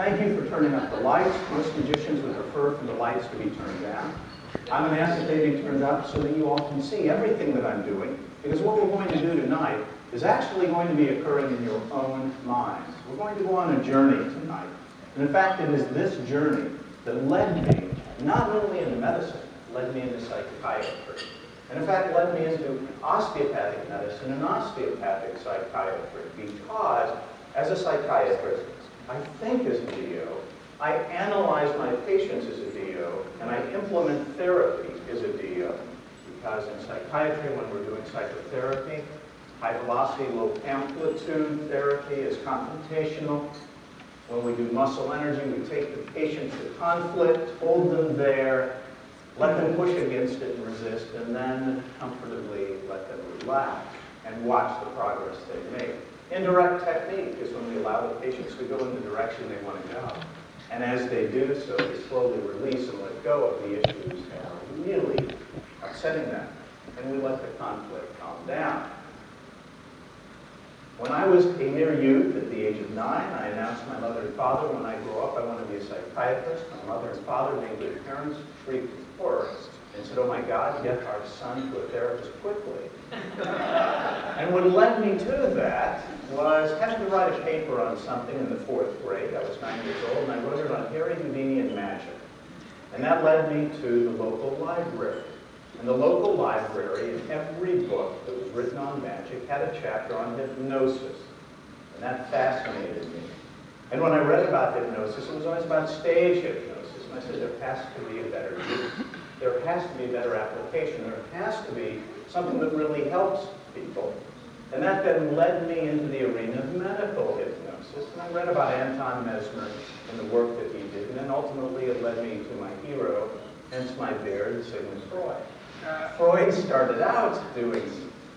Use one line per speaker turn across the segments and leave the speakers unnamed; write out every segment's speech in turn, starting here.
Thank you for turning up the lights. Most magicians would prefer for the lights to be turned down. I'm going to ask that they be turned up so that you all can see everything that I'm doing, because what we're going to do tonight is actually going to be occurring in your own minds. We're going to go on a journey tonight. And in fact, it is this journey that led me, not only into medicine, led me into psychiatry. And in fact, led me into osteopathic medicine and osteopathic psychiatry, because as a psychiatrist, I think as a DO, I analyze my patients as a DO, and I implement therapy as a DO. Because in psychiatry, when we're doing psychotherapy, high velocity, low amplitude therapy is confrontational. When we do muscle energy, we take the patient to conflict, hold them there, let them push against it and resist, and then comfortably let them relax and watch the progress they make. Indirect technique is when we allow the patients to go in the direction they want to go. And as they do so, they slowly release and let go of the issues that are really upsetting them. And we let the conflict calm down. When I was a mere youth, at the age of 9, I announced to my mother and father, when I grow up, I want to be a psychiatrist. My mother and father, being good parents, shrieked with horror and said, "Oh my God, get our son to a therapist quickly." And what led me to that was having to write a paper on something in the 4th grade. I was 9 years old, and I wrote it on Harry Houdini and magic. And that led me to the local library. And the local library, in every book that was written on magic, had a chapter on hypnosis. And that fascinated me. And when I read about hypnosis, it was always about stage hypnosis. And I said, there has to be a better use. There has to be a better application. There has to be something that really helps people. And that then led me into the arena of medical hypnosis. And I read about Anton Mesmer and the work that he did. And then ultimately it led me to my hero, hence my beard, Sigmund Freud. Freud started out doing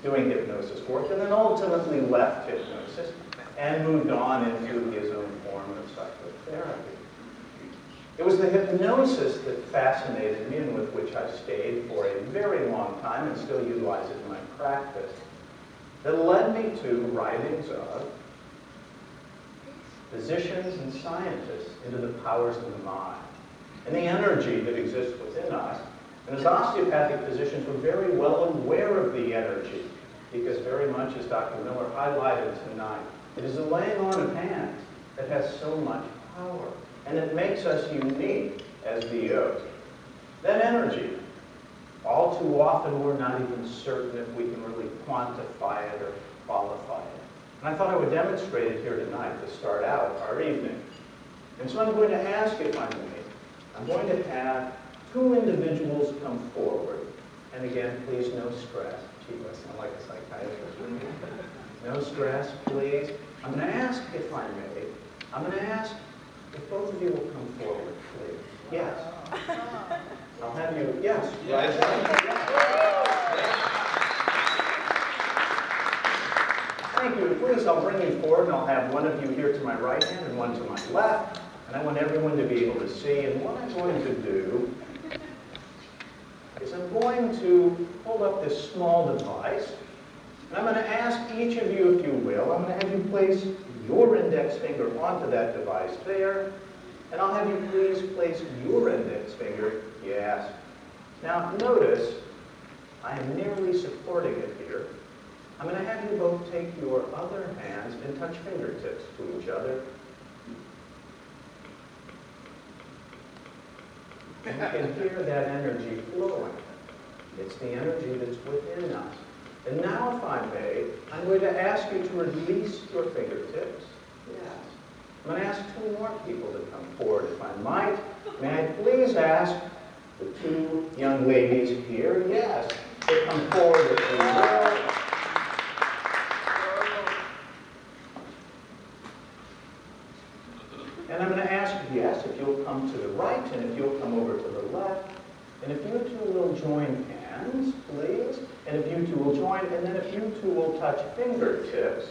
hypnosis work and then ultimately left hypnosis and moved on into his own form of psychotherapy. It was the hypnosis that fascinated me and with which I've stayed for a very long time and still utilize it in my practice, that led me to writings of physicians and scientists into the powers of the mind and the energy that exists within us. And as osteopathic physicians, we're very well aware of the energy, because very much, as Dr. Miller highlighted tonight, it is the laying on of hands that has so much power, and it makes us unique as DOs. That energy, all too often we're not even certain if we can really quantify it or qualify it. And I thought I would demonstrate it here tonight to start out our evening. And so I'm going to ask, if I may, I'm going to have 2 individuals come forward. And again, please, no stress. Gee, I sound like a psychiatrist. No stress, please. I'm going to ask, if I may, I'm going to ask if both of you will come forward, please. Yes. I'll have you, yes. Right. Thank you. Please, I'll bring you forward, and I'll have one of you here to my right hand and one to my left. And I want everyone to be able to see. And what I'm going to do is I'm going to hold up this small device, and I'm going to ask each of you, if you will, I'm going to have you place your index finger onto that device there, and I'll have you please place your index finger, yes. Now notice, I am nearly supporting it here. I'm going to have you both take your other hands and touch fingertips to each other. You can hear that energy flowing. It's the energy that's within us. And now, if I may, I'm going to ask you to release your fingertips. Yes. I'm going to ask 2 more people to come forward, if I might. May I please ask the 2 young ladies here, yes, to come forward if you will. And I'm going to ask, yes, if you'll come to the right, and if you'll come over to the left, and if you 2 will join hands, please, and if you 2 will join, and then if you 2 will touch fingertips,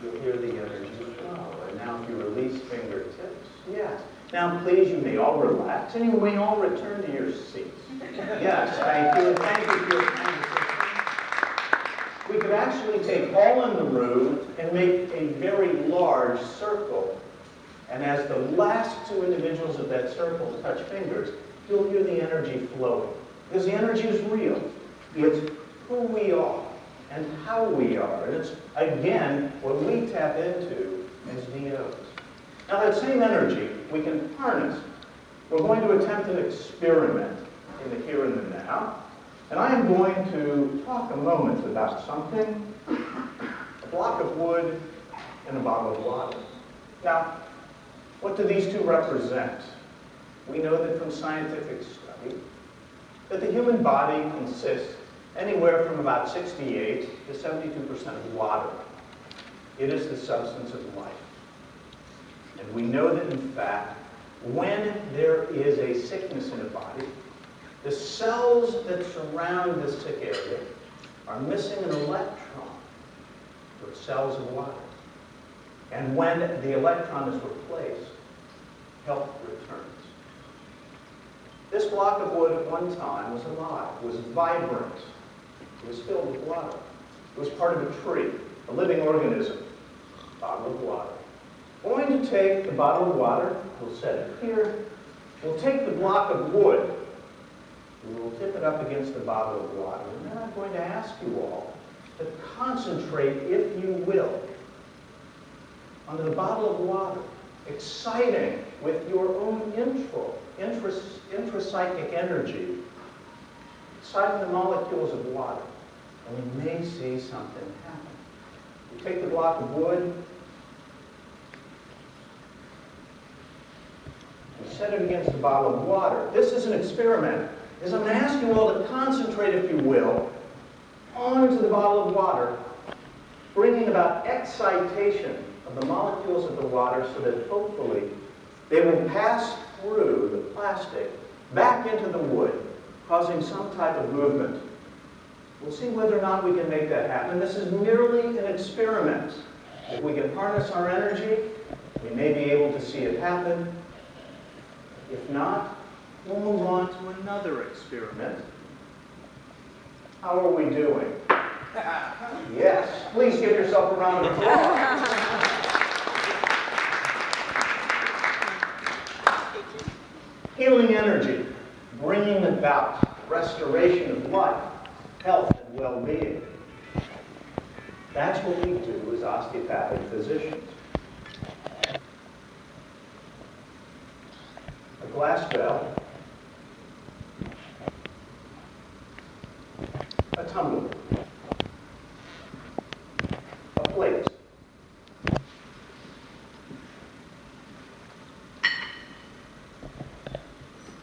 you'll hear the energy flow. And now if you release fingertips, yes. Now please, you may all relax, and you may all return to your seats. Yes, thank you. Thank you for your time. We could actually take all in the room and make a very large circle. And as the last two individuals of that circle touch fingers, you'll hear the energy flowing. Because the energy is real. It's who we are and how we are. And it's, again, what we tap into as DOs. Now, that same energy we can harness. We're going to attempt an experiment in the here and the now. And I am going to talk a moment about something, a block of wood and a bottle of water. Now, what do these two represent? We know that from scientific study that the human body consists anywhere from about 68 to 72% of water. It is the substance of life. And we know that, in fact, when there is a sickness in a body, the cells that surround the sick area are missing an electron for cells of water. And when the electron is replaced, health returns. This block of wood at one time was alive, was vibrant, it was filled with water. It was part of a tree, a living organism, a bottle of water. We're going to take the bottle of water, we'll set it here, we'll take the block of wood, we will tip it up against the bottle of water, and then I'm going to ask you all to concentrate, if you will, on the bottle of water, exciting with your own intrapsychic energy, exciting the molecules of water, and you may see something happen. You take the block of wood, you set it against the bottle of water. This is an experiment. Is I'm going to ask you all to concentrate, if you will, onto the bottle of water, bringing about excitation of the molecules of the water so that hopefully they will pass through the plastic back into the wood, causing some type of movement. We'll see whether or not we can make that happen. This is merely an experiment. If we can harness our energy, we may be able to see it happen. If not, we'll move on to another experiment. How are we doing? Yes, please give yourself a round of applause. Healing energy, bringing about restoration of life, health, and well-being. That's what we do as osteopathic physicians. A glass bell, a tumbler, a plate,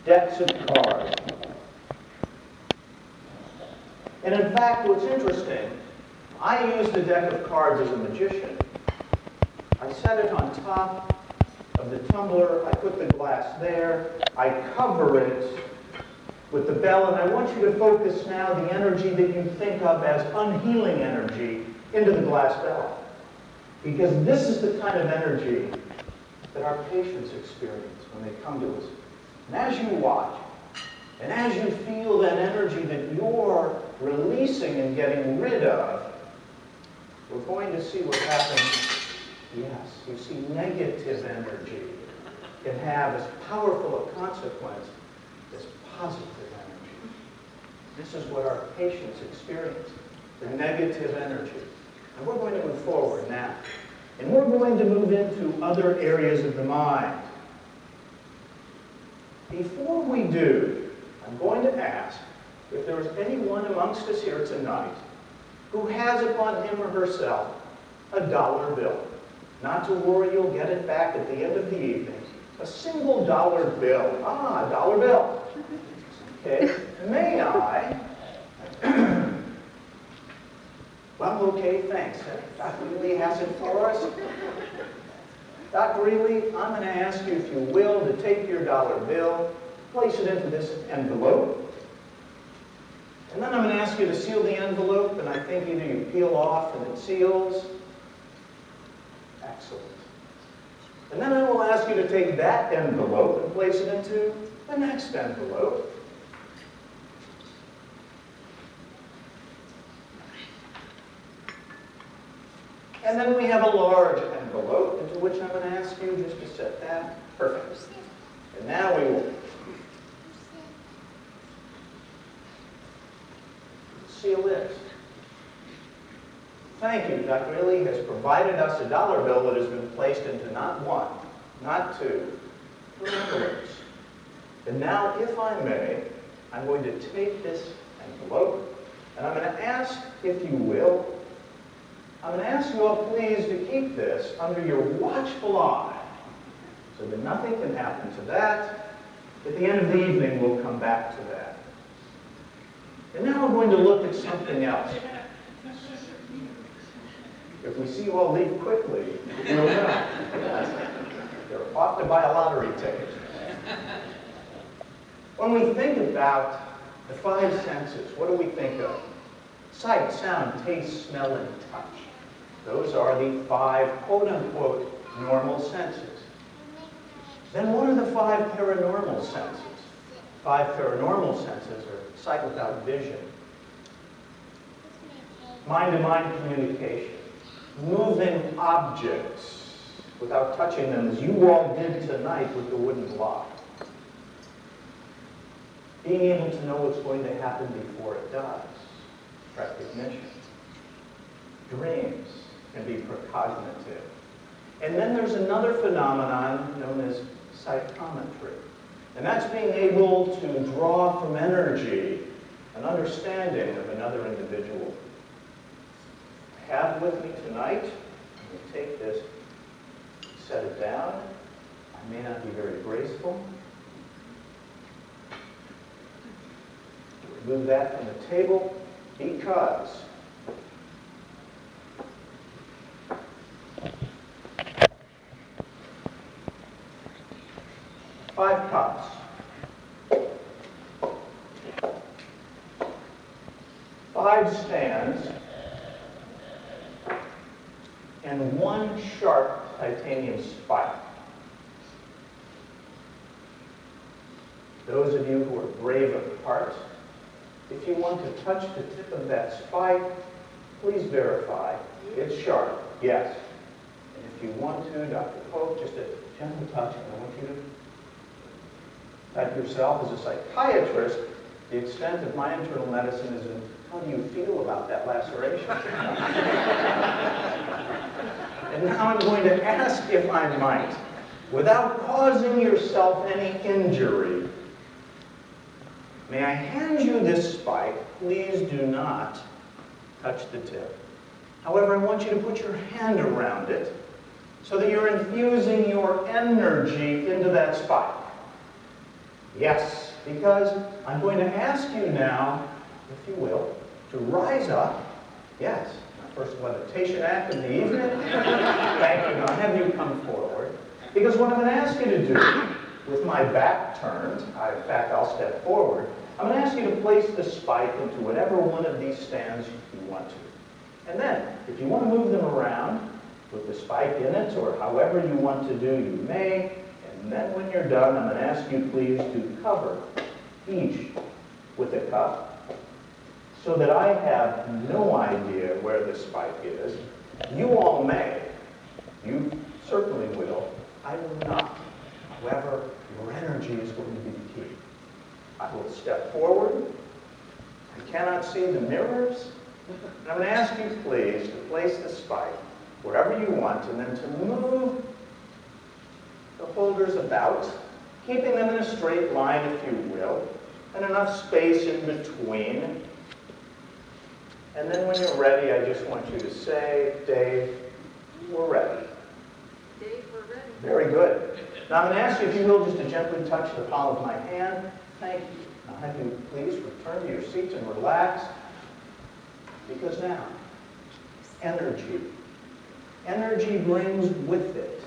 decks of cards. And in fact, what's interesting, I use the deck of cards as a magician. I set it on top of the tumbler, I put the glass there, I cover it with the bell, and I want you to focus now the energy that you think of as unhealing energy into the glass bell. Because this is the kind of energy that our patients experience when they come to us. And as you watch, and as you feel that energy that you're releasing and getting rid of, we're going to see what happens. Yes, you see, negative energy can have as powerful a consequence as positive energy. This is what our patients experience, the negative energy. And we're going to move forward now. And we're going to move into other areas of the mind. Before we do, I'm going to ask if there is anyone amongst us here tonight who has upon him or herself a dollar bill. Not to worry, you'll get it back at the end of the evening. A single dollar bill. Ah, a dollar bill. Okay, may I? Well, okay, thanks. Dr. Ely has it for us. Dr. Ely, I'm going to ask you, if you will, to take your dollar bill, place it into this envelope, and then I'm going to ask you to seal the envelope, and I think either you peel off and it seals. Excellent. And then I will ask you to take that envelope and place it into the next envelope. And then we have a large envelope into which I'm going to ask you just to set that. Perfect. And now we will seal this. Thank you. Dr. Illy has provided us a dollar bill that has been placed into not one, not two, three envelopes. And now, if I may, I'm going to take this envelope and I'm going to ask, if you will, I'm going to ask you all please to keep this under your watchful eye so that nothing can happen to that. At the end of the evening, we'll come back to that. And now we're going to look at something else. If we see you all leave quickly, we'll know. Yes. You're off to buy a lottery ticket. When we think about the five senses, what do we think of? Sight, sound, taste, smell, and touch. Those are the five quote-unquote normal senses. Then what are the five paranormal senses? Five paranormal senses are sight without vision, mind-to-mind communication, moving objects without touching them, as you all did tonight with the wooden block. Being able to know what's going to happen before it does. Recognition. Dreams can be precognitive. And then there's another phenomenon known as psychometry. And that's being able to draw from energy an understanding of another individual. I have with me tonight, I'm going to take this, set it down. I may not be very graceful. Remove that from the table because five cups. Five stands and one sharp titanium spike. Those of you who are brave of heart, if you want to touch the tip of that spike, please verify. It's sharp, yes. And if you want to, Dr. Pope, just a gentle touch, and I want you to pat yourself as a psychiatrist. The extent of my internal medicine is in how do you feel about that laceration? And now I'm going to ask, if I might, without causing yourself any injury, may I hand you this spike? Please do not touch the tip. However, I want you to put your hand around it so that you're infusing your energy into that spike. Yes, because I'm going to ask you now, if you will, to rise up. Yes, my first levitation act of the evening. Thank you. I'll have you come forward. Because what I'm going to ask you to do, with my back turned, in fact, I'll step forward, I'm going to ask you to place the spike into whatever one of these stands you want to. And then, if you want to move them around with the spike in it, or however you want to do, you may. And then when you're done, I'm going to ask you please to cover each with a cup so that I have no idea where the spike is. You all may. You certainly will. I will not. However, your energy is going to be the key. I will step forward. I cannot see the mirrors. And I'm going to ask you please to place the spike wherever you want and then to move the holders about, keeping them in a straight line, if you will, and enough space in between. And then when you're ready, I just want you to say, Dave, we're ready.
Dave, we're ready.
Very good. Now I'm going to ask you, if you will, just to gently touch the palm of my hand. Thank you. I'll have you please return to your seats and relax. Because now, energy. Energy brings with it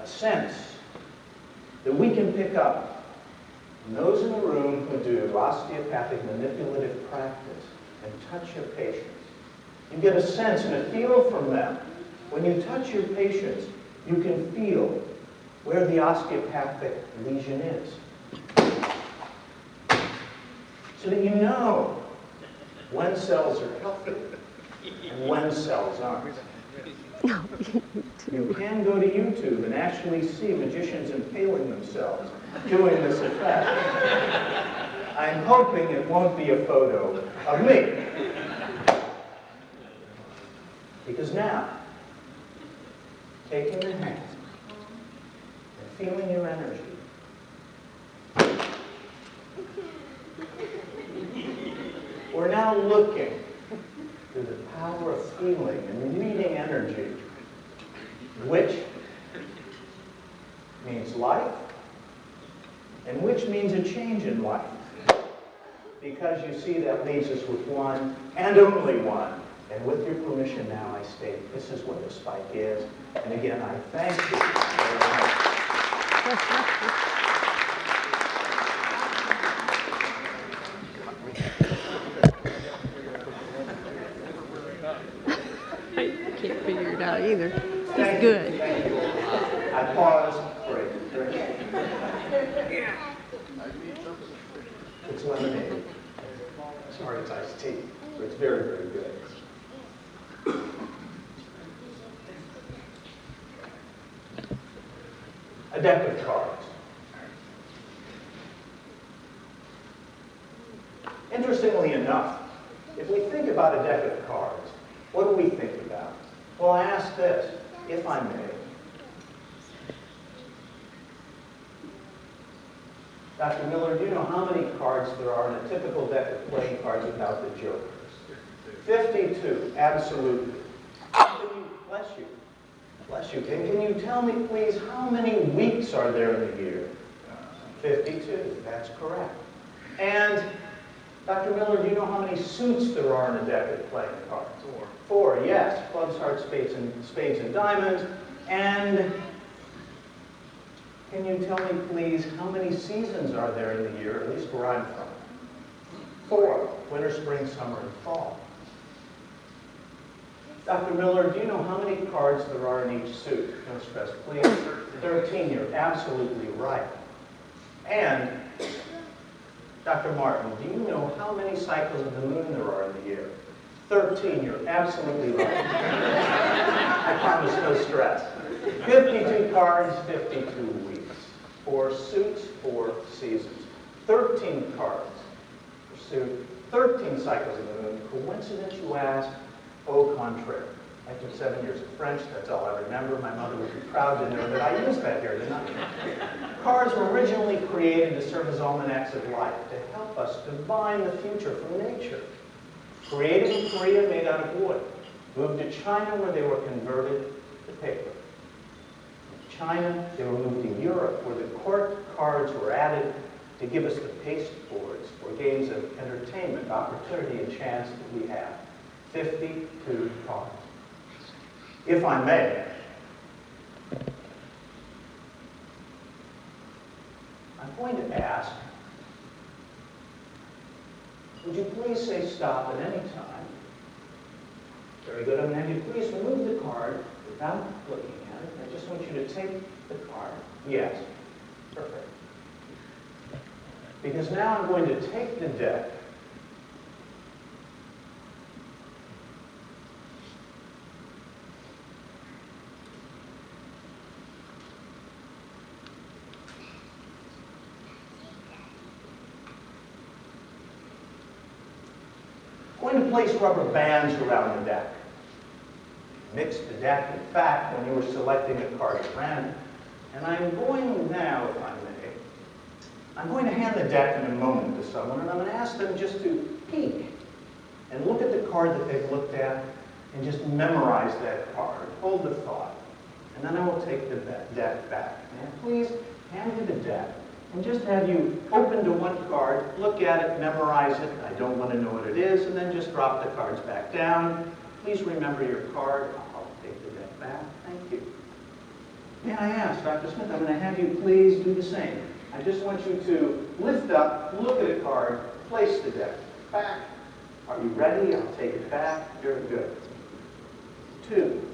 a sense that we can pick up from those in the room who do osteopathic manipulative practice and touch your patients. You get a sense and a feel from them. When you touch your patients, you can feel where the osteopathic lesion is. So that you know when cells are healthy and when cells aren't.
No,
You can go to YouTube and actually see magicians impaling themselves doing this effect. I'm hoping it won't be a photo of me. Because now, taking the hand and feeling your energy, we're now looking through the power of feeling and reading energy, which means life, and which means a change in life. Because you see, that leaves us with one and only one. And with your permission now, I state this is what the spike is. And again, I thank you very much.
I can't figure it out either. It's
Thank
good.
You, thank you. I pause for a drink. It's lemonade. Sorry, it's iced tea, but it's very, very good. A deck of cards. Interestingly enough, if we think about a deck of cards, what do we think about? Well, I ask this, if I may. Dr. Miller, do you know how many cards there are in a typical deck of playing cards without the jokers? 52, absolutely. Bless you. Bless you. And can you tell me, please, how many weeks are there in the year? 52, that's correct. And, Dr. Miller, do you know how many suits there are in a deck of playing cards? 4, yes. Clubs, hearts, spades, and diamonds. And can you tell me, please, how many seasons are there in the year, at least where I'm from? 4, winter, spring, summer, and fall. Dr. Miller, do you know how many cards there are in each suit? No stress, please. 13, you're absolutely right. And, Dr. Martin, do you know how many cycles of the moon there are in the year? 13, you're absolutely right. I promise no stress. 52 cards, 52 weeks. 4 suits, 4 seasons. 13 cards per suit, 13 cycles of the moon. Coincidence, you ask? Au contraire. I took 7 years of French, that's all I remember. My mother would be proud to know that I used that here tonight. Cards were originally created to serve as almanacs of life, to help us divine the future from nature. Created in Korea, made out of wood. Moved to China, where they were converted to paper. In China, they were moved to Europe, where the court cards were added to give us the pasteboards for games of entertainment, opportunity, and chance that we have. 52 cards. If I may, I'm going to ask, would you please say stop at any time? Very good. I'm going to have you please remove the card without looking at it. I just want you to take the card. Yes. Perfect. Because now I'm going to take the deck going to place rubber bands around the deck. Mix the deck, in fact, when you were selecting a card at random. And I'm going now, if I may, I'm going to hand the deck in a moment to someone, and I'm going to ask them just to peek and look at the card that they've looked at and just memorize that card. Hold the thought. And then I will take the deck back. And please hand me the deck and just have you open to one card, look at it, memorize it. I don't want to know what it is, and then just drop the cards back down. Please remember your card. I'll take the deck back. Thank you. May I ask, Dr. Smith, I'm going to have you please do the same. I just want you to lift up, look at a card, place the deck back. Are you ready? I'll take it back. Very good. 2.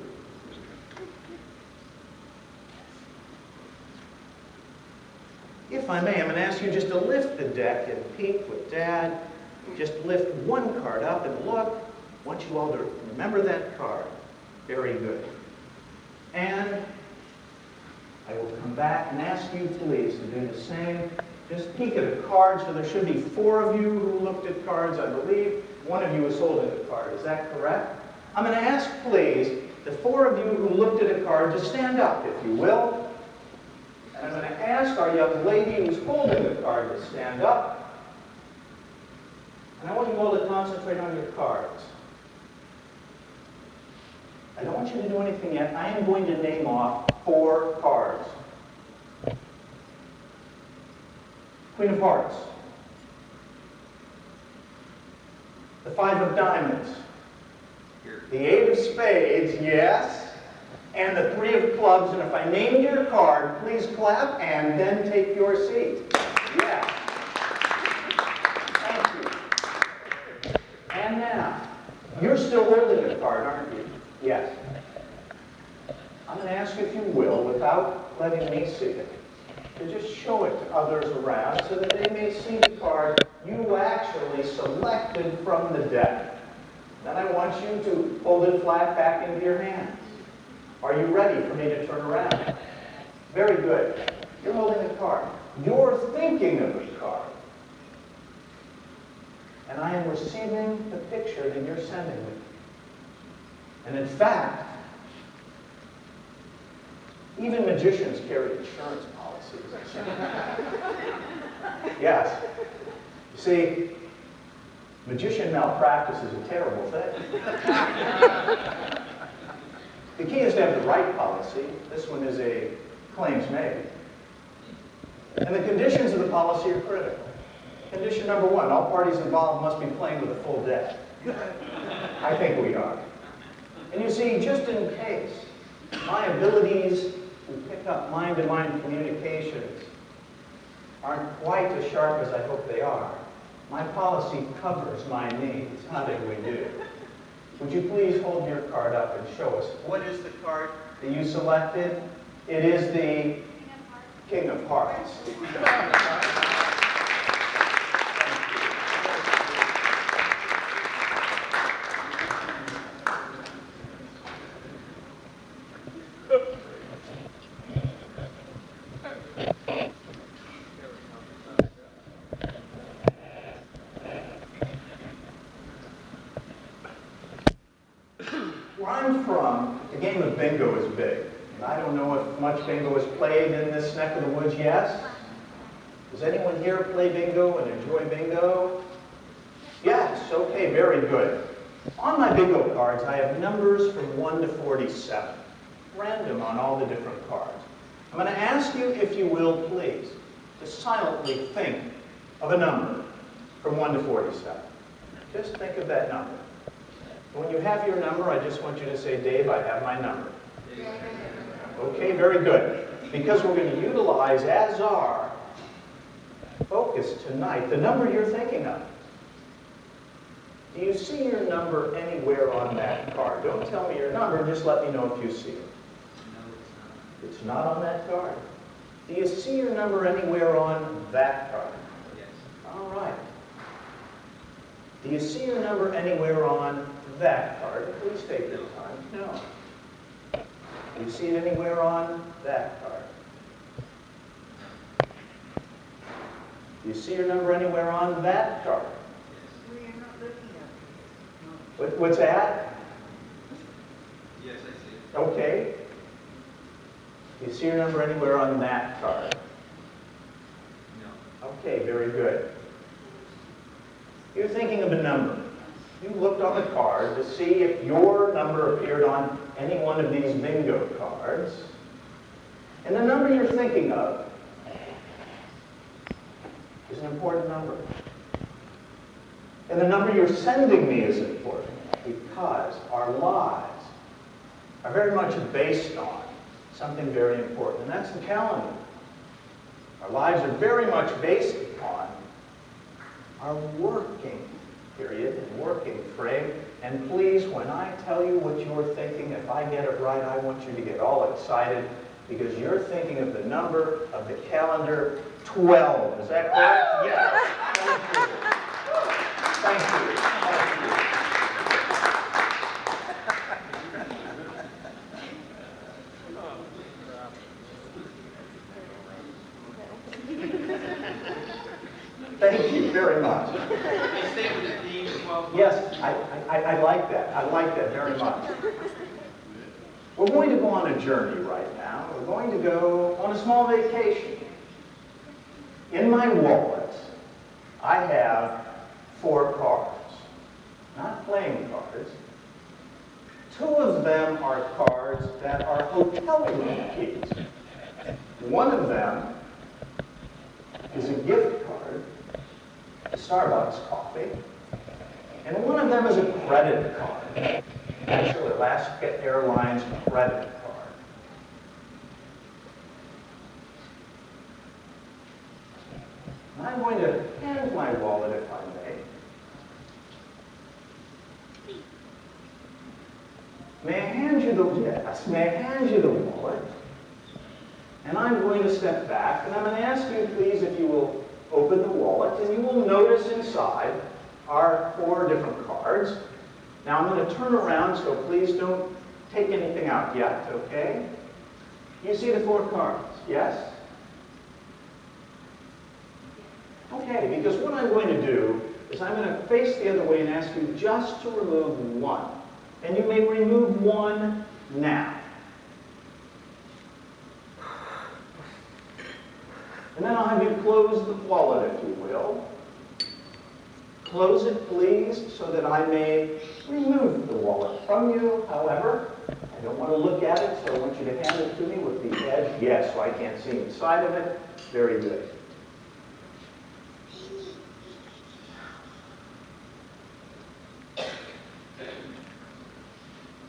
If I may, I'm going to ask you just to lift the deck and peek with Dad. Just lift one card up and look. I want you all to remember that card. Very good. And I will come back and ask you, please, to do the same. Just peek at a card. So there should be 4 of you who looked at cards, I believe. 1 of you is holding a card. Is that correct? I'm going to ask, please, the 4 of you who looked at a card to stand up, if you will. And I'm going to ask our young lady who's holding the card to stand up. And I want you all to concentrate on your cards. I don't want you to do anything yet. I am going to name off 4 cards. Queen of Hearts. The 5 of Diamonds. The 8 of Spades, yes. And the 3 of Clubs. And if I named your card, please clap and then take your seat. Yes. Thank you. And now, you're still holding a card, aren't you? Yes. I'm going to ask you, if you will, without letting me see it, to just show it to others around so that they may see the card you actually selected from the deck. Then I want you to hold it flat back into your hands. Are you ready for me to turn around? Very good. You're holding a card. You're thinking of a card. And I am receiving the picture that you're sending me. And in fact, even magicians carry insurance policies. Yes. You see, magician malpractice is a terrible thing. The key is to have the right policy. This one is a claims made. And the conditions of the policy are critical. Condition number 1, all parties involved must be playing with a full deck. I think we are. And you see, just in case my abilities to pick up mind-to-mind communications aren't quite as sharp as I hope they are, my policy covers my needs. How did we do? Would you please hold your card up and show us, what is the card that you selected? It is the King of Hearts. Where I'm from, the game of bingo is big. And I don't know if much bingo is played in this neck of the woods, yes? Does anyone here play bingo and enjoy bingo? Yes, okay, very good. On my bingo cards, I have numbers from 1 to 47, random on all the different cards. I'm going to ask you, if you will, please, to silently think of a number from 1 to 47. Just think of that number. When you have your number, I just want you to say, Dave, I have my number. Okay, very good. Because we're going to utilize, as our focus tonight, the number you're thinking of. Do you see your number anywhere on that card? Don't tell me your number, just let me know if you see it. No, it's not on that card. Do you see your number anywhere on that card? Yes. All right. Do you see your number anywhere on that card? Please take your time. No. Do you see it anywhere on that card? Do you see your number anywhere on that card?
We are not looking at it.
What's that?
Yes, I see it.
Okay. Do you see your number anywhere on that card?
No.
Okay, very good. You're thinking of a number. You looked on the card to see if your number appeared on any one of these bingo cards. And the number you're thinking of is an important number. And the number you're sending me is important because our lives are very much based on something very important, and that's the calendar. Our lives are very much based upon our working period and working frame. And please, when I tell you what you're thinking, if I get it right, I want you to get all excited because you're thinking of the number of the calendar 12. Is that correct? Yes. Thank you. Thank you. Thank you. very much.
They stay with the theme as well.
Yes, I like that. I like that very much. We're going to go on a journey right now. We're going to go on a small vacation. In my wallet, I have 4 cards, not playing cards. 2 of them are cards that are hotel room keys. One of them is a gift card to Starbucks coffee, and one of them is a credit card, actually Alaska Airlines credit card. And I'm going to hand my wallet, if I may. May I hand you the, yes, may I hand you the wallet? And I'm going to step back, and I'm going to ask you, please, if you will open the wallet, and you will notice inside are 4 different cards. Now I'm going to turn around, so please don't take anything out yet, okay? You see the 4 cards, yes? Okay, because what I'm going to do is I'm going to face the other way and ask you just to remove 1. And you may remove 1 now. And then I'll have you close the wallet, if you will. Close it, please, so that I may remove the wallet from you. However, I don't want to look at it, so I want you to hand it to me with the edge. Yes, so I can't see inside of it. Very good.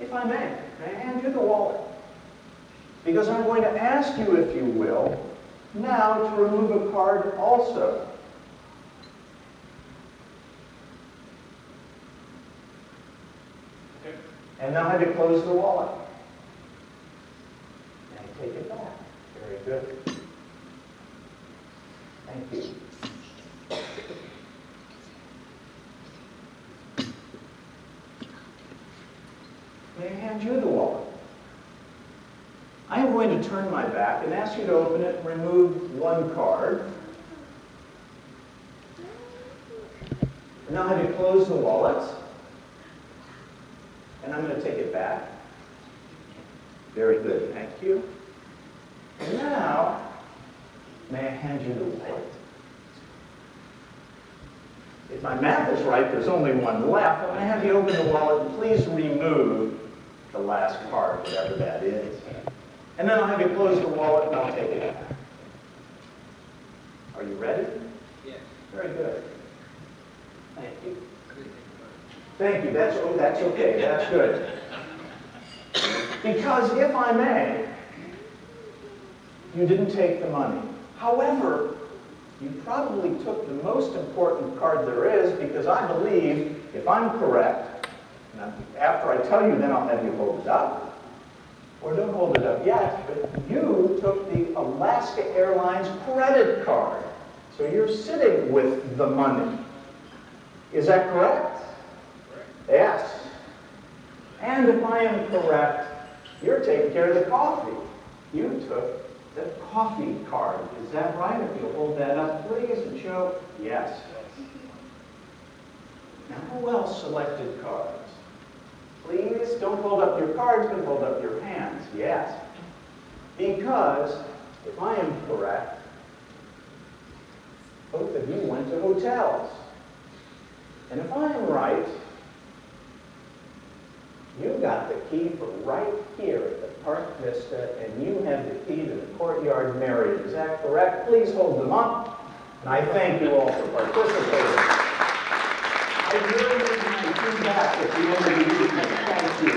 If I may I hand you the wallet? Because I'm going to ask you, if you will, now to remove a card also. Okay. And now I have to close the wallet. And take it back. Very good. Thank you. May I hand you the wallet? I am going to turn my back and ask you to open it and remove 1 card. And now I have to close the wallet. And I'm going to take it back. Very good, thank you. And now, may I hand you the wallet? If my math is right, there's only 1 left. I'm going to have you open the wallet and please remove the last card, whatever that is. And then I'll have you close the wallet and I'll take it back. Are you ready?
Yes.
Very good. Thank you. Thank you. That's okay. That's good. Because if I may, you didn't take the money. However, you probably took the most important card there is, because I believe, if I'm correct, and after I tell you, then I'll have you hold it up. Or don't hold it up yet, but you took the Alaska Airlines credit card. So you're sitting with the money. Is that correct? Correct. Yes. And if I am correct, you're taking care of the coffee. You took the coffee card. Is that right? If you'll hold that up, please, and show. Yes. Now, who else selected cards? Please don't hold up your cards, but hold up your hands. Yes. Because, if I am correct, both of you went to hotels. And if I am right, you got the key for right here at the Park Vista, and you have the key to the Courtyard Marriott. Is that correct? Please hold them up. And I thank you all for participating. I really need my feedback at the end of the evening. Thank you.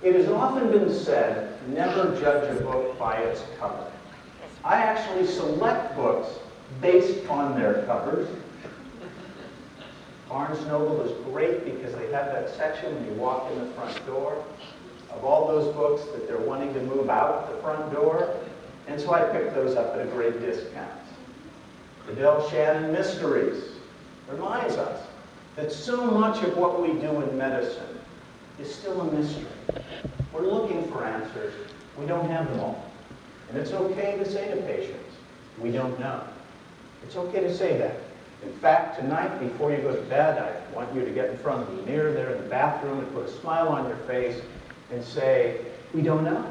It has often been said, never judge a book by its cover. I actually select books based on their covers. Barnes Noble is great because they have that section when you walk in the front door of all those books that they're wanting to move out the front door. And so I picked those up at a great discount. The Del Shannon Mysteries reminds us that so much of what we do in medicine is still a mystery. We're looking for answers. We don't have them all. And it's okay to say to patients, we don't know. It's okay to say that. In fact, tonight, before you go to bed, I want you to get in front of the mirror there in the bathroom and put a smile on your face and say, we don't know.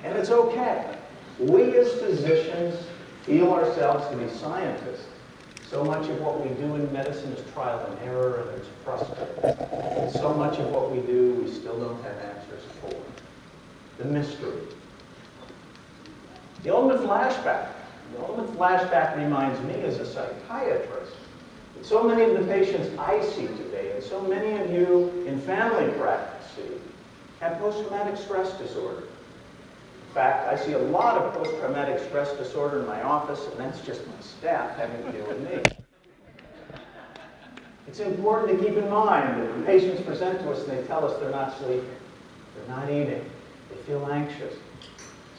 And it's okay. We as physicians feel ourselves to be scientists. So much of what we do in medicine is trial and error, and it's frustrating. And so much of what we do, we still don't have answers for. The mystery. The ultimate flashback. The ultimate flashback reminds me as a psychiatrist that so many of the patients I see today, and so many of you in family practice see, have post-traumatic stress disorder. In fact, I see a lot of post-traumatic stress disorder in my office, and that's just my staff having to deal with me. It's important to keep in mind that when patients present to us and they tell us they're not sleeping, they're not eating, they feel anxious.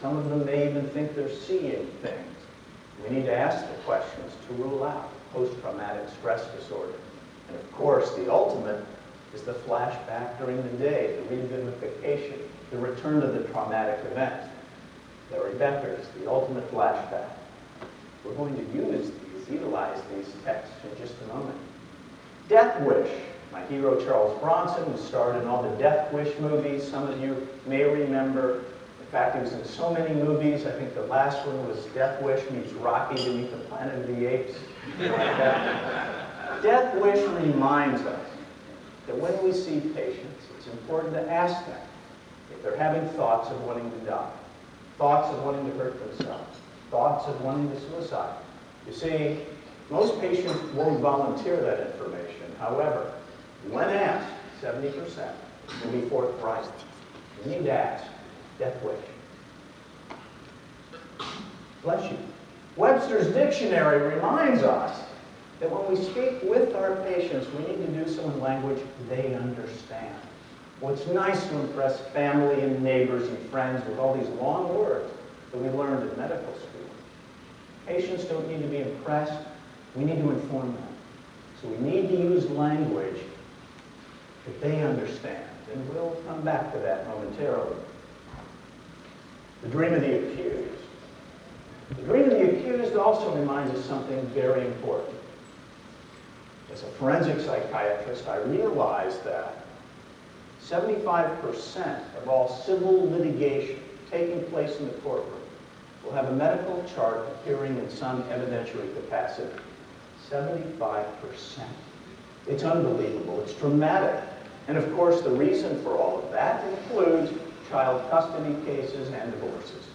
Some of them may even think they're seeing things. We need to ask the questions to rule out post-traumatic stress disorder. And of course, the ultimate is the flashback during the day, the revivification, the return to the traumatic event. Larry Becker's The Ultimate Flashback. We're going to utilize these texts in just a moment. Death Wish. My hero, Charles Bronson, who starred in all the Death Wish movies. Some of you may remember. In fact, he was in so many movies. I think the last one was Death Wish meets Rocky to Meet the Planet of the Apes. Death Wish reminds us that when we see patients, it's important to ask them if they're having thoughts of wanting to die, thoughts of wanting to hurt themselves, thoughts of wanting to suicide. You see, most patients won't volunteer that information. However, when asked, 70% will be forthright. You need to ask. Death Wish. Bless you. Webster's Dictionary reminds us that when we speak with our patients, we need to do so in language they understand. Well, it's nice to impress family and neighbors and friends with all these long words that we learned in medical school. Patients don't need to be impressed. We need to inform them. So we need to use language that they understand. And we'll come back to that momentarily. The dream of the accused. The dream of the accused also reminds us something very important. As a forensic psychiatrist, I realized that 75% of all civil litigation taking place in the courtroom will have a medical chart appearing in some evidentiary capacity. 75%. It's unbelievable. It's dramatic. And of course, the reason for all of that includes child custody cases and divorces.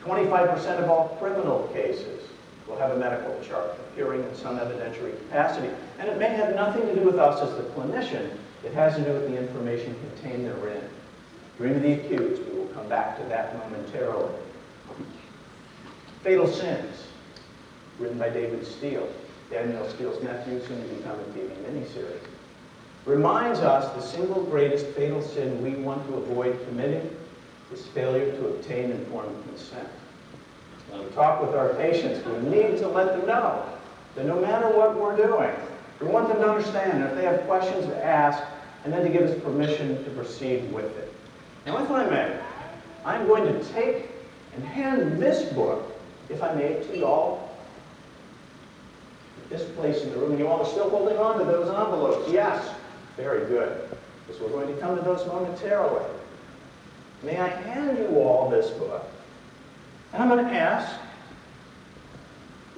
25% of all criminal cases will have a medical chart appearing in some evidentiary capacity. And it may have nothing to do with us as the clinician. It has to do with the information contained therein. Dream of the accused. We will come back to that momentarily. Fatal Sins, written by David Steele, Daniel Steele's nephew, soon to become a TV miniseries, reminds us the single greatest fatal sin we want to avoid committing is failure to obtain informed consent. When we talk with our patients, we need to let them know that no matter what we're doing, we want them to understand that if they have questions to ask, and then to give us permission to proceed with it. Now, if I may, I'm going to take and hand this book, if I may, to you all. This place in the room, you all are still holding on to those envelopes. Yes, very good. Because we're going to come to those momentarily. May I hand you all this book? And I'm going to ask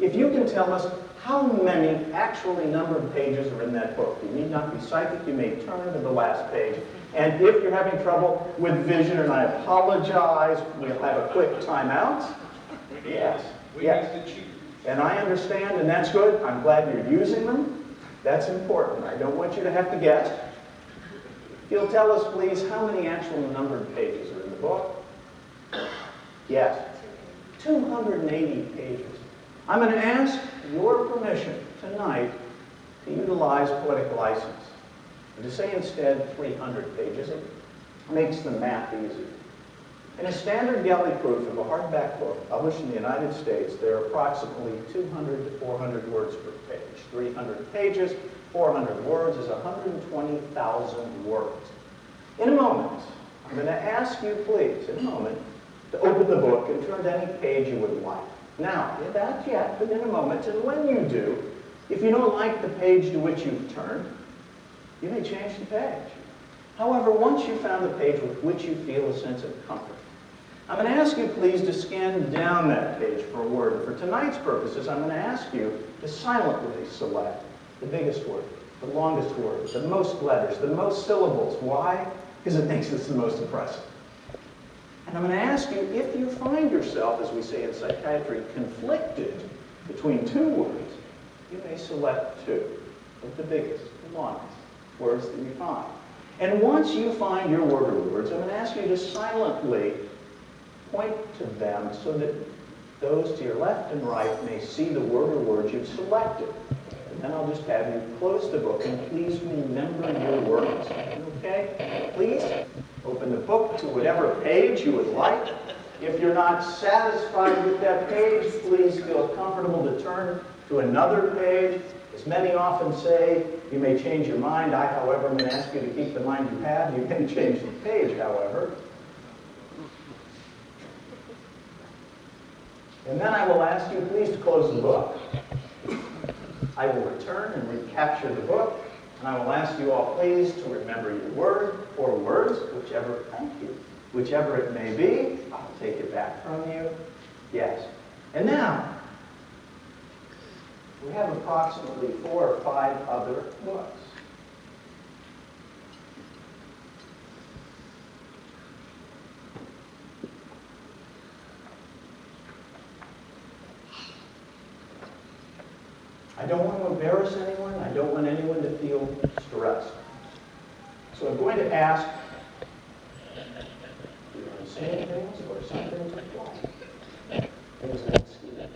if you can tell us how many actually numbered pages are in that book. You need not be psychic. You may turn to the last page. And if you're having trouble with vision, and I apologize, we'll have a quick timeout. Yes. Yes. And I understand, and that's good. I'm glad you're using them. That's important. I don't want you to have to guess. If you'll tell us, please, how many actual numbered pages are in the book? Yes. 280 pages. I'm going to ask your permission tonight to utilize poetic license. And to say instead 300 pages, it makes the math easier. In a standard galley proof of a hardback book published in the United States, there are approximately 200 to 400 words per page. 300 pages 400 words is 120,000 words. In a moment, I'm going to ask you, please, in a moment, to open the book and turn to any page you would like. Now, not yet, but in a moment, and when you do, if you don't like the page to which you've turned, you may change the page. However, once you've found the page with which you feel a sense of comfort, I'm going to ask you, please, to scan down that page for a word. For tonight's purposes, I'm going to ask you to silently select the biggest word, the longest word, the most letters, the most syllables. Why? Because it makes this the most impressive. And I'm going to ask you, if you find yourself, as we say in psychiatry, conflicted between two words, you may select two of the biggest, the longest words that you find. And once you find your word or words, I'm going to ask you to silently point to them so that those to your left and right may see the word or words you've selected. And then I'll just have you close the book and please remember your words. Okay? Please open the book to whatever page you would like. If you're not satisfied with that page, please feel comfortable to turn to another page. As many often say, you may change your mind. I, however, am going to ask you to keep the mind you have. You can change the page, however. And then I will ask you, please, to close the book. I will return and recapture the book. And I will ask you all, please, to remember your word or words, whichever, thank you, whichever it may be. I'll take it back from you. Yes. And now, we have approximately 4 or 5 other books. I don't want to embarrass anyone. I don't want anyone to feel stressed. So I'm going to ask, do you want to say things or something to apply? Things like Stephen.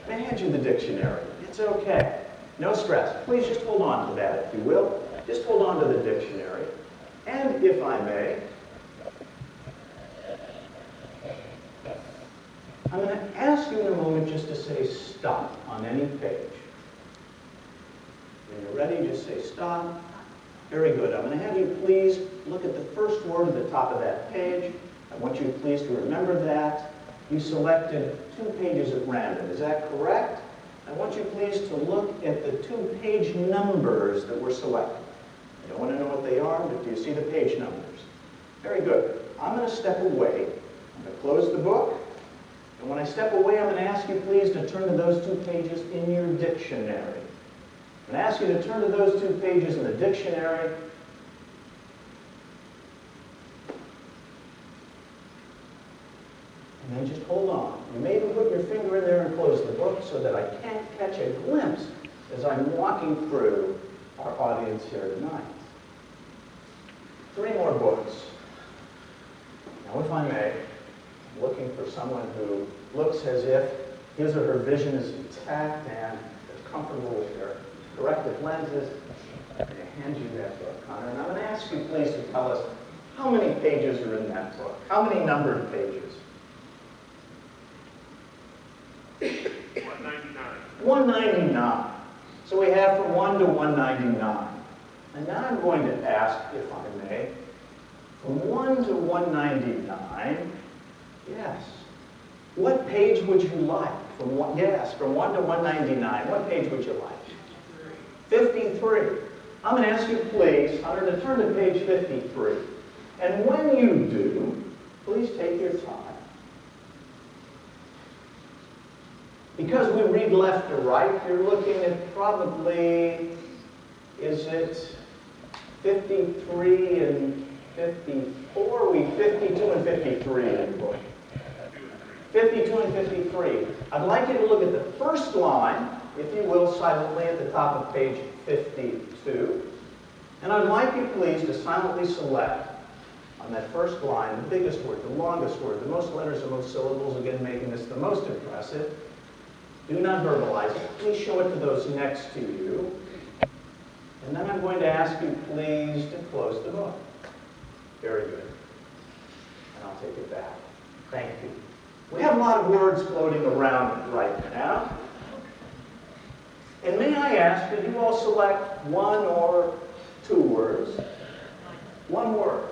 I hand you the dictionary. It's okay. No stress. Please just hold on to that, if you will. Just hold on to the dictionary. And if I may, I'm going to ask you in a moment just to say stop on any page. When you're ready, just say stop. Very good. I'm going to have you please look at the first word at the top of that page. I want you please to remember that. You selected 2 pages at random. Is that correct? I want you please to look at the 2 page numbers that were selected. I don't want to know what they are, but do you see the page numbers? Very good. I'm going to step away. I'm going to close the book. And when I step away, I'm going to ask you please to turn to those 2 pages in your dictionary. I'm going to ask you to turn to those 2 pages in the dictionary. And then just hold on. You may even put your finger in there and close the book so that I can't catch a glimpse as I'm walking through our audience here tonight. 3 more books. Now, if I may, I'm looking for someone who looks as if his or her vision is intact and is comfortable with their corrective lenses. I'm going to hand you that book, Connor. And I'm going to ask you please to tell us how many pages are in that book. How many numbered pages?
199.
199. So we have from 1 to 199. And now I'm going to ask, if I may, from 1 to 199, yes. What page would you like? From 1 to 199. What page would you like? 53. I'm going to ask you, please, Hunter, to turn to page 53. And when you do, please take your time. Because we read left to right, you're looking at probably, is it 53 and 54? We 52 and 53 in the book. 52 and 53. I'd like you to look at the first line, if you will, silently at the top of page 52. And I'd like you, please, to silently select on that first line the biggest word, the longest word, the most letters, the most syllables, again making this the most impressive. Do not verbalize it. Please show it to those next to you. And then I'm going to ask you, please, to close the book. Very good. And I'll take it back. Thank you. We have a lot of words floating around right now. And may I ask, did you all select one or two words? One word.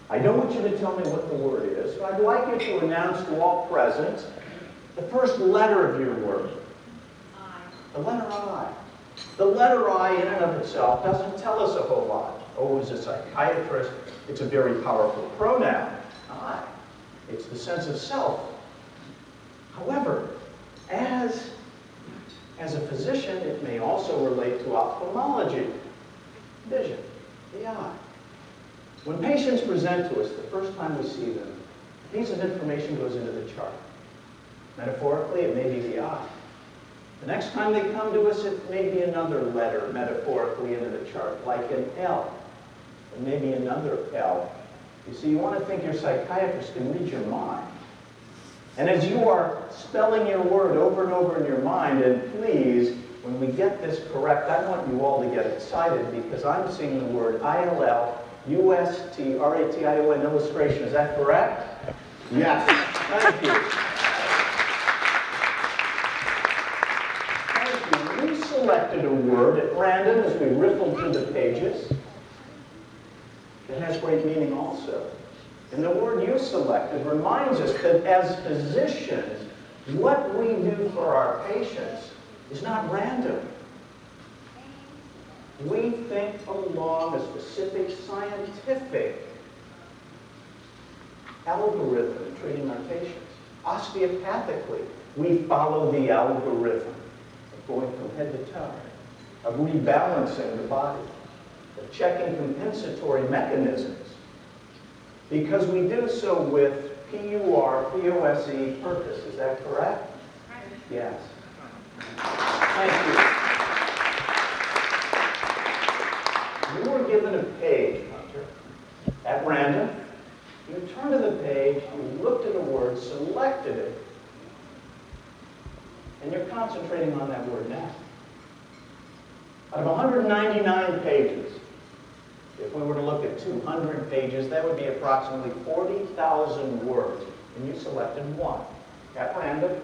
I don't want you to tell me what the word is, but I'd like you to announce to all present the first letter of your word. The letter I. The letter I in and of itself doesn't tell us a whole lot. Oh, as a psychiatrist, it's a very powerful pronoun. I. It's the sense of self. However, as a physician, it may also relate to ophthalmology, vision, the eye. When patients present to us the first time we see them, a piece of information goes into the chart. Metaphorically, it may be the eye. The next time they come to us, it may be another letter metaphorically into the chart, like an L, and maybe another L. You see, you want to think your psychiatrist can read your mind. And as you are spelling your word over and over in your mind, and please, when we get this correct, I want you all to get excited because I'm seeing the word ILLUSTRATION illustration. Is that correct? Yes. Thank you. Thank you. We selected a word at random as we riffled through the pages. It has great meaning also. And the word you selected reminds us that as physicians, what we do for our patients is not random. We think along a specific scientific algorithm in treating our patients. Osteopathically, we follow the algorithm of going from head to toe, of rebalancing the body, of checking compensatory mechanisms, because we do so with P-U-R-P-O-S-E purpose. Is that correct? Yes. Thank you. You were given a page, Hunter, at random. You turned to the page, you looked at a word, selected it, and you're concentrating on that word now. Out of 199 pages, if we were to look at 200 pages, that would be approximately 40,000 words. And you selected one. At random,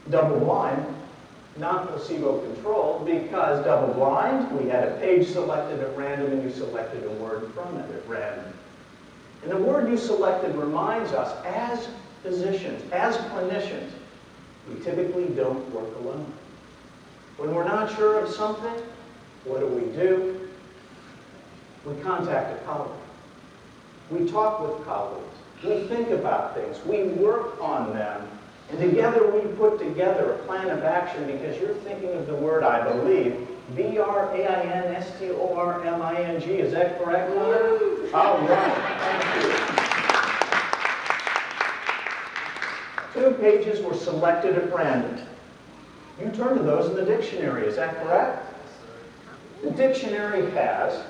double-blind, non-placebo controlled, because double-blind, we had a page selected at random and you selected a word from it at random. And the word you selected reminds us, as physicians, as clinicians, we typically don't work alone. When we're not sure of something, what do? We contact a colleague. We talk with colleagues. We think about things. We work on them. And together we put together a plan of action because you're thinking of the word, I believe, B-R-A-I-N-S-T-O-R-M-I-N-G. Is that correct, Hunter? All right. Thank you. 2 pages were selected at random. You turn to those in the dictionary. Is that correct? The dictionary has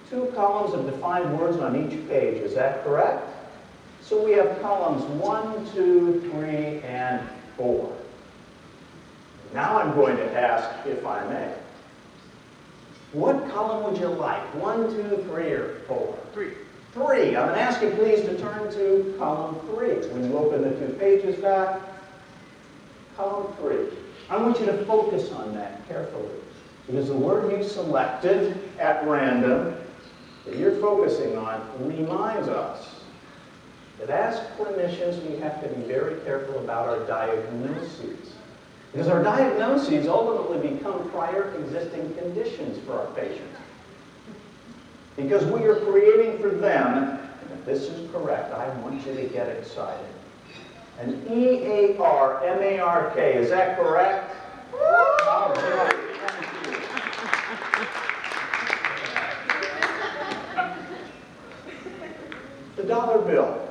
2 columns of defined words on each page. Is that correct? So we have columns 1, 2, 3, and 4. Now I'm going to ask, if I may, what column would you like? 1, 2, 3, or 4? 3. 3. I'm going to ask you please to turn to column 3. When you open the 2 pages back, column 3. I want you to focus on that carefully. Because the word you selected at random that you're focusing on reminds us that as clinicians, we have to be very careful about our diagnoses. Because our diagnoses ultimately become prior existing conditions for our patients. Because we are creating for them, and if this is correct, I want you to get excited, an E-A-R-M-A-R-K. Is that correct? All right. The dollar bill.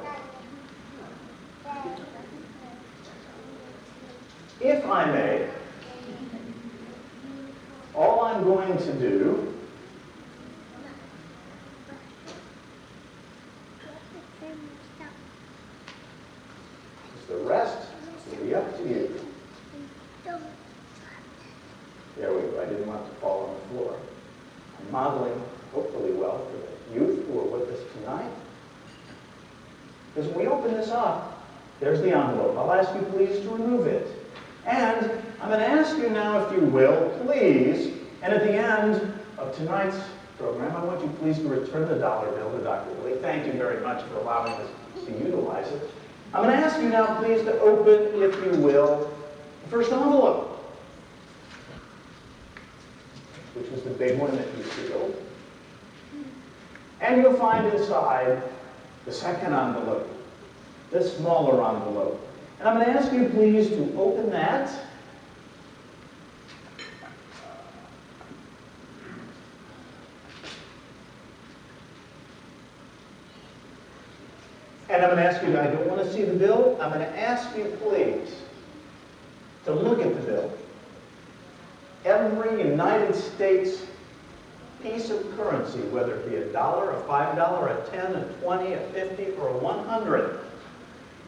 If I may, all I'm going to do is the rest will be up to you. There we go. I didn't want to fall on the floor. I'm modeling, hopefully well, for the youth who are with us tonight. Because when we open this up, there's the envelope. I'll ask you please to remove it. And I'm going to ask you now, if you will, please, and at the end of tonight's program, I want you please to return the dollar bill to Dr. Willie. Thank you very much for allowing us to utilize it. I'm going to ask you now, please, to open, if you will, the first envelope, which was the big one that you sealed. And you'll find inside the second envelope, the smaller envelope. And I'm going to ask you, please, to open that. And I'm going to ask you, I don't want to see the bill. I'm going to ask you, please, to look at the bill. Every United States piece of currency, whether it be $1, a $5, a 10, a 20, a 50, or a 100,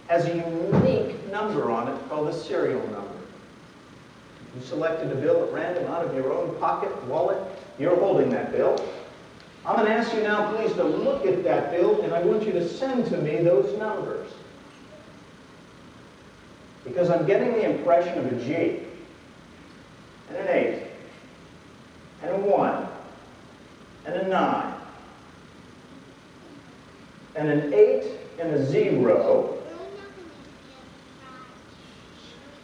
has a unique number on it called a serial number. You selected a bill at random out of your own pocket, wallet. You're holding that bill. I'm going to ask you now, please, to look at that bill, and I want you to send to me those numbers. Because I'm getting the impression of a G, and an 8, and a 1, and a 9, and an 8, and a 0,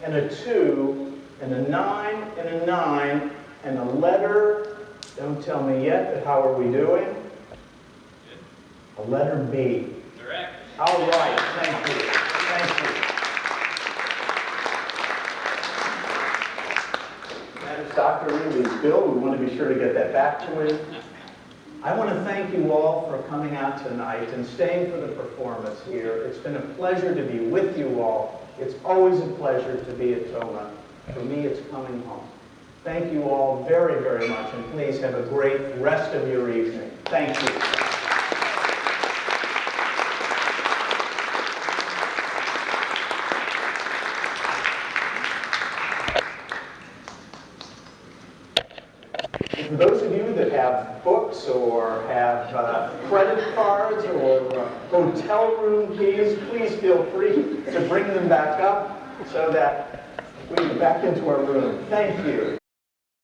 and a 2, and a 9, and a 9, and a letter. Don't tell me yet, but how are we doing? Good. A letter B.
Correct.
All right, thank you. Thank you. That is Dr. Reilly's bill. We want to be sure to get that back to him. I want to thank you all for coming out tonight and staying for the performance here. It's been a pleasure to be with you all. It's always a pleasure to be at TOMA. For me, it's coming home. Thank you all very, very much, and please have a great rest of your evening. Thank you. And for those of you that have books or have credit cards or hotel room keys, please feel free to bring them back up so that we get back into our room. Thank you.